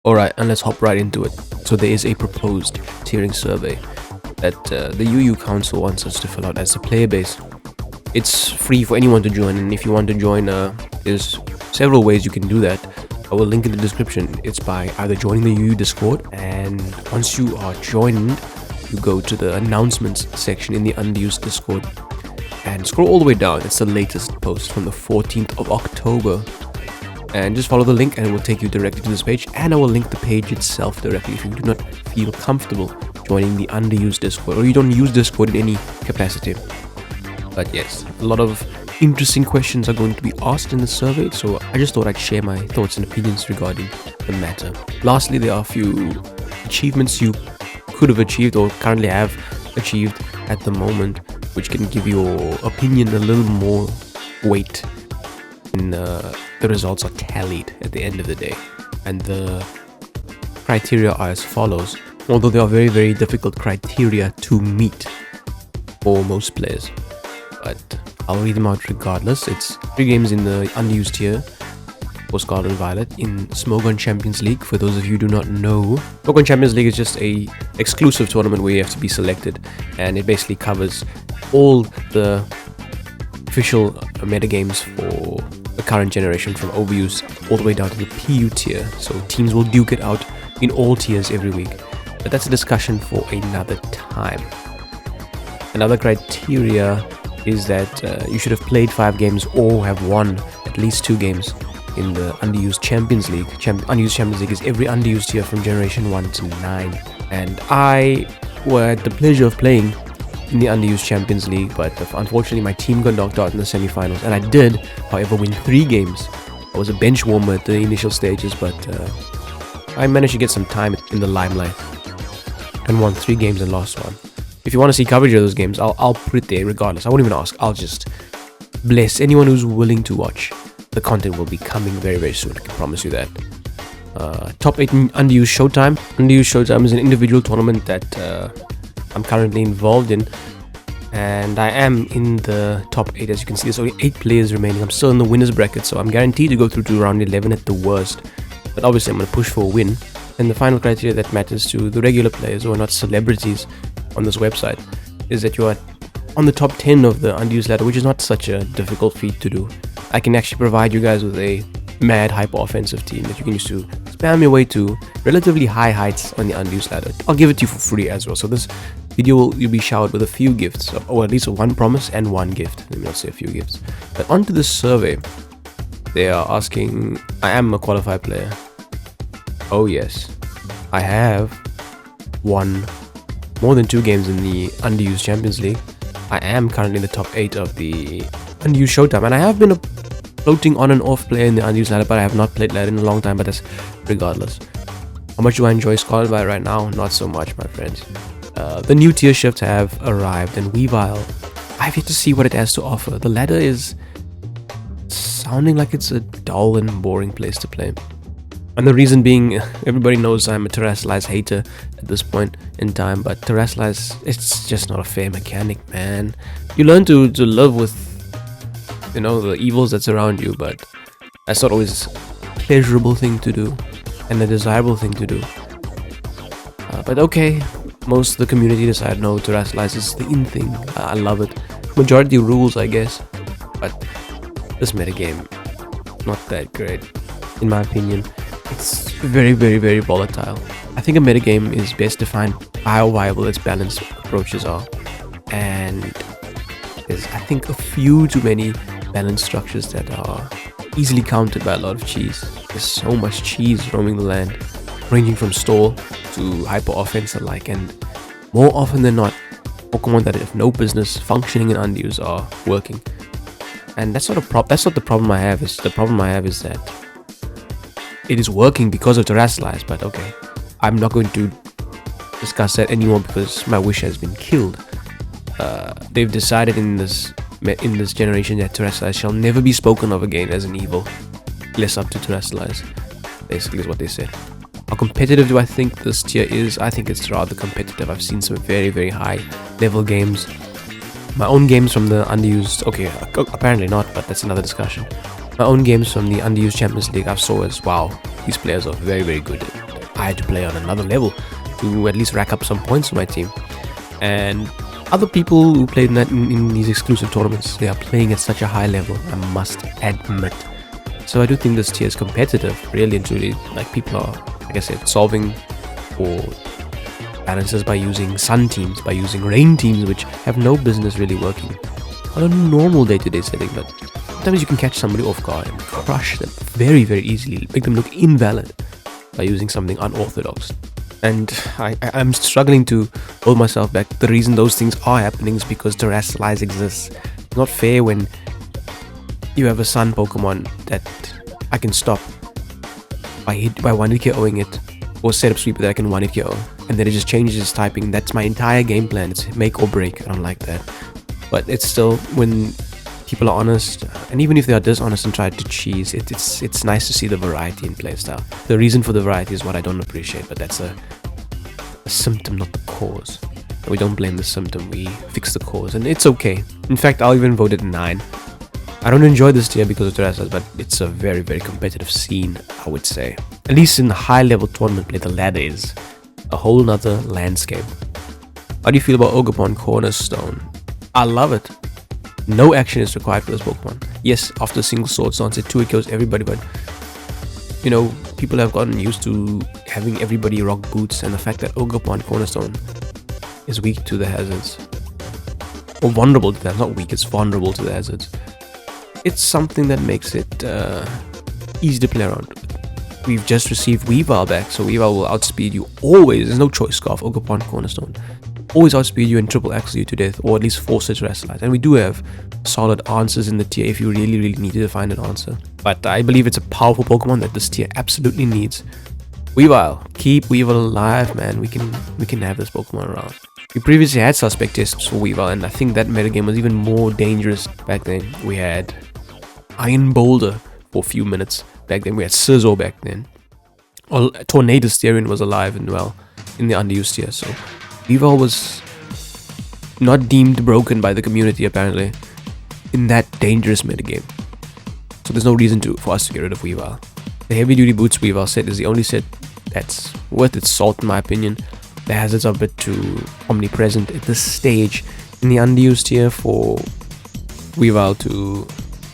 Alright, and let's hop right into it. So there is a proposed tiering survey that the UU Council wants us to fill out as a player base. It's free for anyone to join, and if you want to join, there's several ways you can do that. I will link in the description. It's by either joining the UU Discord, and once you are joined, you go to the announcements section in the unused Discord and scroll all the way down. It's the latest post from the 14th of October. And just follow the link and it will take you directly to this page, and I will link the page itself directly if you do not feel comfortable joining the underused Discord or you don't use Discord in any capacity. But yes, a lot of interesting questions are going to be asked in the survey, so I just thought I'd share my thoughts and opinions regarding the matter. Lastly, there are a few achievements you could have achieved or currently have achieved at the moment, which can give your opinion a little more weight when the results are tallied at the end of the day. And the criteria are as follows, although they are very, very difficult criteria to meet for most players, but I'll read them out regardless. It's 3 games in the unused tier for Scarlet and Violet in Smogon Champions League. For those of you who do not know, Smogon Champions League is just a exclusive tournament where you have to be selected, and it basically covers all the official metagames for the current generation, from overuse all the way down to the PU tier. So teams will duke it out in all tiers every week, but that's a discussion for another time. Another criteria is that you should have played 5 games or have won at least 2 games in the Underused Champions League. Underused Champions League is every underused tier from Generation 1 to 9. And I had the pleasure of playing in the Underused Champions League, but unfortunately my team got knocked out in the semi-finals, and I did, however, win 3 games. I was a bench warmer at the initial stages, but I managed to get some time in the limelight and won 3 games and lost 1. If you want to see coverage of those games, I'll put it there regardless. I won't even ask. I'll just bless anyone who's willing to watch. The content will be coming very, very soon. I can promise you that. Top 8 Underused Showtime. Underused Showtime is an individual tournament that I'm currently involved in, and I am in the top 8. As you can see, there's only 8 players remaining. I'm still in the winners bracket, so I'm guaranteed to go through to round 11 at the worst, but obviously I'm going to push for a win. And the final criteria that matters to the regular players who are not celebrities on this website is that you are on the top 10 of the unused ladder, which is not such a difficult feat to do. I can actually provide you guys with a mad hyper offensive team that you can use to spam your way to relatively high heights on the unused ladder. I'll give it to you for free as well. So this video you'll be showered with a few gifts, or at least 1 promise and 1 gift. Let me not say a few gifts. But onto this survey, they are asking, I am a qualified player. Oh yes, I have won more than 2 games in the Underused Champions League. I am currently in the top 8 of the Unused Showtime, and I have been a floating on and off player in the Unused ladder, but I have not played ladder in a long time, but that's regardless. How much do I enjoy Scarlet Violet right now? Not so much, my friends. The new tier shifts have arrived, and Weavile, I've yet to see what it has to offer. The ladder is sounding like it's a dull and boring place to play. And the reason being, everybody knows I'm a Terrestrialize hater at this point in time, but Terrestrialize, it's just not a fair mechanic, man. You learn to live with, you know, the evils that surround you, but that's not always a pleasurable thing to do and a desirable thing to do. But okay, most of the community decide no, Terrestrialize is the in thing. I love it. Majority rules, I guess, but this metagame, not that great, in my opinion. It's very, very, very volatile. I think a metagame is best defined by how viable its balanced approaches are. And there's, I think, a few too many balanced structures that are easily countered by a lot of cheese. There's so much cheese roaming the land, ranging from stall to hyper offense alike. And more often than not, Pokemon that have no business functioning in unused are working. And that's not the problem I have. The problem I have is that it is working because of Terrestrialize, but okay, I'm not going to discuss that anymore because my wish has been killed. They've decided in this generation that Terrestrialize shall never be spoken of again as an evil. Less up to Terrestrialize, basically is what they said. How competitive do I think this tier is? I think it's rather competitive. I've seen some very, very high level games. My own games from the underused, okay, apparently not, but that's another discussion. My own games from the Underused Champions League, I've saw as, wow, these players are very, very good I had to play on another level to at least rack up some points for my team. And other people who played in these exclusive tournaments, they are playing at such a high level, I must admit. So I do think this tier is competitive, really and truly. Like, people are, like I said, solving for balances by using sun teams, by using rain teams, which have no business really working on a normal day-to-day setting. But sometimes you can catch somebody off guard and crush them very, very easily, make them look invalid by using something unorthodox. And I'm struggling to hold myself back. The reason those things are happening is because Terrestrialize exists. It's not fair when you have a sun Pokemon that I can stop by 1 hit KOing it, or set up sweeper that I can 1 hit KO, and then it just changes its typing. That's my entire game plan. It's make or break. I don't like that. But it's still, when people are honest, and even if they are dishonest and try to cheese, it's nice to see the variety in playstyle. The reason for the variety is what I don't appreciate, but that's a symptom, not the cause. We don't blame the symptom, we fix the cause, and it's okay. In fact, I'll even vote it 9. I don't enjoy this tier because of Terrestrials, but it's a very, very competitive scene, I would say. At least in the high-level tournament play, the ladder is a whole nother landscape. How do you feel about Ogerpon Cornerstone? I love it. No action is required for this Pokemon. Yes, after a single Sword Dance, it 2-hit kills everybody, but you know, people have gotten used to having everybody rock boots, and the fact that Ogerpon Cornerstone is weak to the hazards. Or vulnerable to them, not weak, it's vulnerable to the hazards. It's something that makes it easy to play around. We've just received Weavile back, so Weavile will outspeed you always. There's no choice scarf, Ogerpon Cornerstone. Always outspeed you and triple axle you to death, or at least force it to Terrestrialize. And we do have solid answers in the tier if you really, really needed to find an answer. But I believe it's a powerful Pokemon that this tier absolutely needs. Weavile, keep Weavile alive, man. We can have this Pokemon around. We previously had suspect tests for Weavile, and I think that metagame was even more dangerous back then. We had Iron Boulder for a few minutes back then. We had Scizor back then. Tornado Styrian was alive and well in the underused tier, so Weavile was not deemed broken by the community apparently in that dangerous metagame. So there's no reason for us to get rid of Weavile. The heavy duty boots Weavile set is the only set that's worth its salt in my opinion. The hazards are a bit too omnipresent at this stage in the underused tier for Weavile to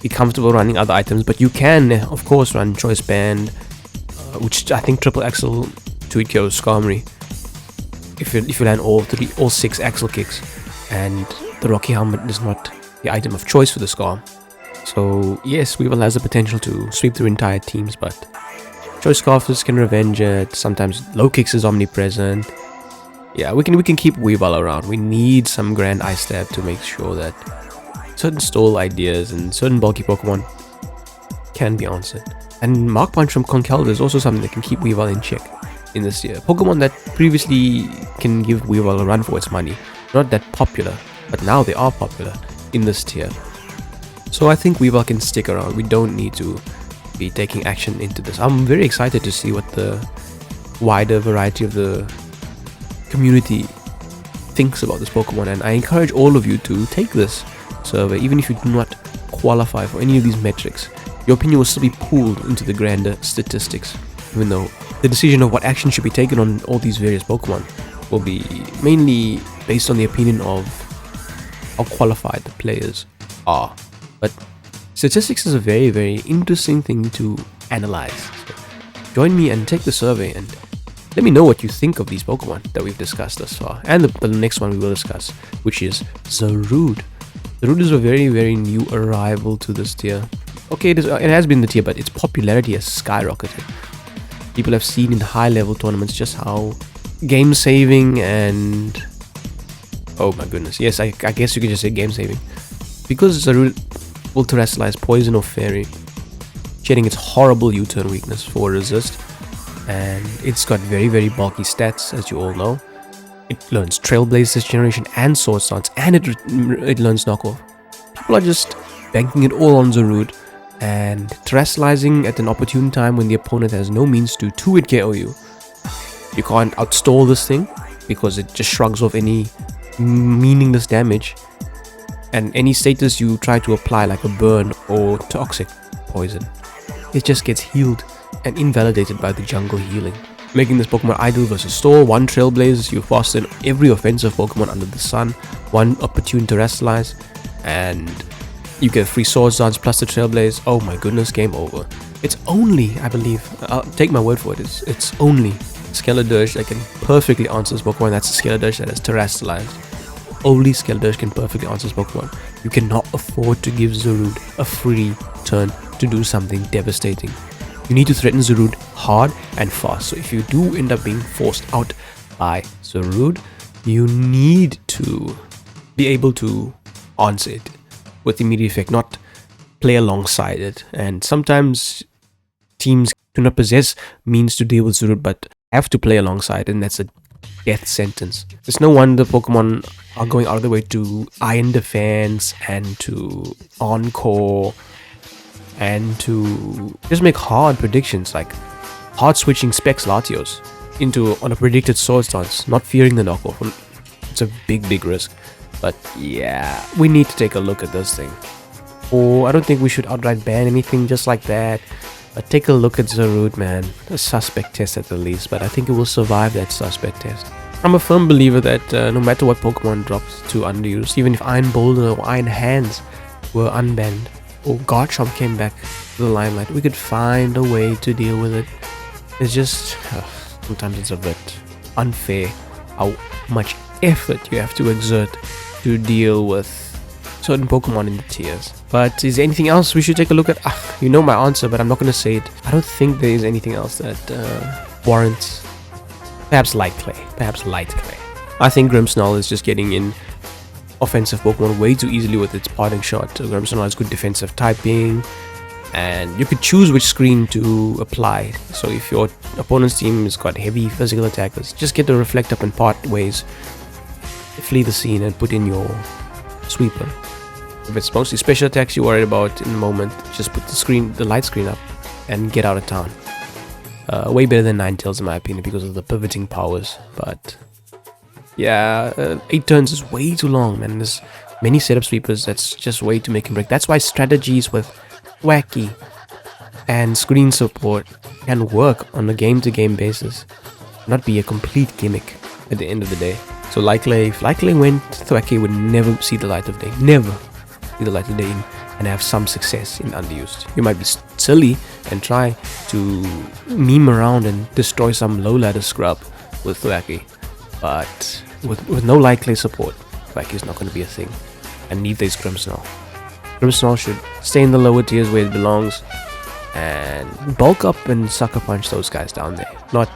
be comfortable running other items, but you can of course run Choice Band, which I think triple axle 2-hit kills Skarmory if you land all 6 axle kicks, and the Rocky Helmet is not the item of choice for the Scar. So yes, Weavile has the potential to sweep through entire teams, but Choice Scarfers can revenge it. Sometimes low kicks is omnipresent. Yeah, we can keep Weavile around. We need some Grand Ice Stab to make sure that certain stall ideas and certain bulky Pokemon can be answered. And Mark Punch from Conkeldurr is also something that can keep Weavile in check in this tier. Pokemon that previously can give Weavile a run for its money. Not that popular, but now they are popular in this tier. So I think Weavile can stick around. We don't need to be taking action into this. I'm very excited to see what the wider variety of the community thinks about this Pokemon, and I encourage all of you to take this survey. Even if you do not qualify for any of these metrics, your opinion will still be pooled into the grander statistics, even though the decision of what action should be taken on all these various Pokemon will be mainly based on the opinion of how qualified the players are. But statistics is a very, very interesting thing to analyze. So join me and take the survey and let me know what you think of these Pokemon that we've discussed thus far, and the next one we will discuss, which is Zarude. Zarude is a very, very new arrival to this tier. Okay, it has been in the tier, but its popularity has skyrocketed. People have seen in high-level tournaments just how game-saving and... oh my goodness, yes, I guess you can just say game-saving. Because Zarude will Terrestrialize Poison or Fairy, shedding its horrible U-turn weakness for resist. And it's got very, very bulky stats, as you all know. It learns Trailblaze this generation and Sword Dance, and it learns Knockoff. People are just banking it all on Zarude and Terrestrializing at an opportune time when the opponent has no means to 2-hit KO you. You can't outstall this thing because it just shrugs off any meaningless damage, and any status you try to apply like a burn or toxic poison, it just gets healed and invalidated by the jungle healing. making this Pokemon ideal versus Store. 1 Trailblaze, you foster in every offensive Pokemon under the sun. 1 opportune Terrestrialize, and you get 3 Swords Dance plus the Trailblaze. Oh my goodness, game over. It's only, I believe, I'll take my word for it, it's only Skeledirge that can perfectly answer this Pokemon. That's a Skeledirge that is Terrestrialized. Only Skeledirge can perfectly answer this Pokemon. You cannot afford to give Zarude a free turn to do something devastating. You need to threaten Zarude hard and fast. So if you do end up being forced out by Zarude, you need to be able to answer it with immediate effect, not play alongside it. And sometimes teams do not possess means to deal with Zarude, but have to play alongside, and that's a death sentence. It's no wonder Pokemon are going out of the way to Iron Defense and to Encore and to just make hard predictions, like hard switching Specs Latios on a predicted Swords Dance, not fearing the knockoff. It's a big risk. But yeah, we need to take a look at this thing. Or I don't think we should outright ban anything just like that. But take a look at Zarude, man. A suspect test at the least, but I think it will survive that suspect test. I'm a firm believer that no matter what Pokemon drops to underuse, even if Iron Boulder or Iron Hands were unbanned, or Garchomp came back to the limelight, we could find a way to deal with it. It's just, sometimes it's a bit unfair how much effort you have to exert to deal with certain Pokemon in the tiers. But is there anything else we should take a look at? You know my answer, but I'm not going to say it. I don't think there is anything else that warrants. Perhaps Light Clay. I think Grimmsnarl is just getting in offensive Pokemon way too easily with its parting shot. Grimmsnarl has good defensive typing, and you could choose which screen to apply. So if your opponent's team has got heavy physical attackers, just get the Reflect Up and part ways, flee the scene, and put in your sweeper. If it's mostly special attacks you're worried about in the moment, just put the light screen up and get out of town. Way better than Ninetales in my opinion because of the pivoting powers. But yeah, 8 turns is way too long, man. There's many setup sweepers that's just way to make and break. That's why strategies with Wacky and screen support can work on a game-to-game basis, not be a complete gimmick at the end of the day. So if Light Clay went, Thwackey would never see the light of day. Never see the light of day and have some success in underused. You might be silly and try to meme around and destroy some low ladder scrub with Thwackey, but with no Light Clay support, Thwackey is not going to be a thing. And neither is Grimmsnarl. Grimmsnarl should stay in the lower tiers where it belongs and bulk up and sucker punch those guys down there, not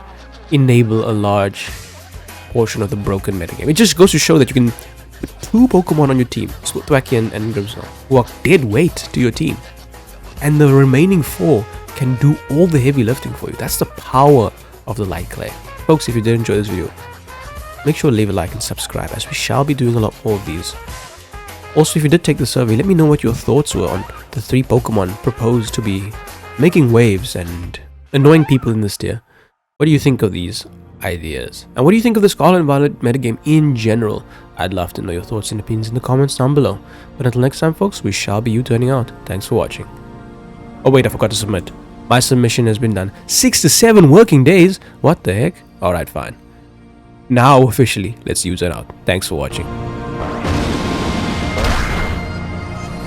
enable a large portion of the broken metagame. It just goes to show that you can put 2 Pokemon on your team, Thwackey and Grimmsnarl, who are dead weight to your team, and the remaining 4 can do all the heavy lifting for you. That's the power of the Light Clay. Folks, if you did enjoy this video, make sure to leave a like and subscribe, as we shall be doing a lot more of these. Also, if you did take the survey, let me know what your thoughts were on the 3 Pokemon proposed to be making waves and annoying people in this tier. What do you think of these ideas? And what do you think of the Scarlet and Violet metagame in general? I'd love to know your thoughts and opinions in the comments down below. But until next time, folks, we shall be U-turning out. Thanks for watching. Oh wait, I forgot to submit. My submission has been done 6 to 7 working days. What the heck? Alright, fine. Now officially, let's U-turn out. Thanks for watching.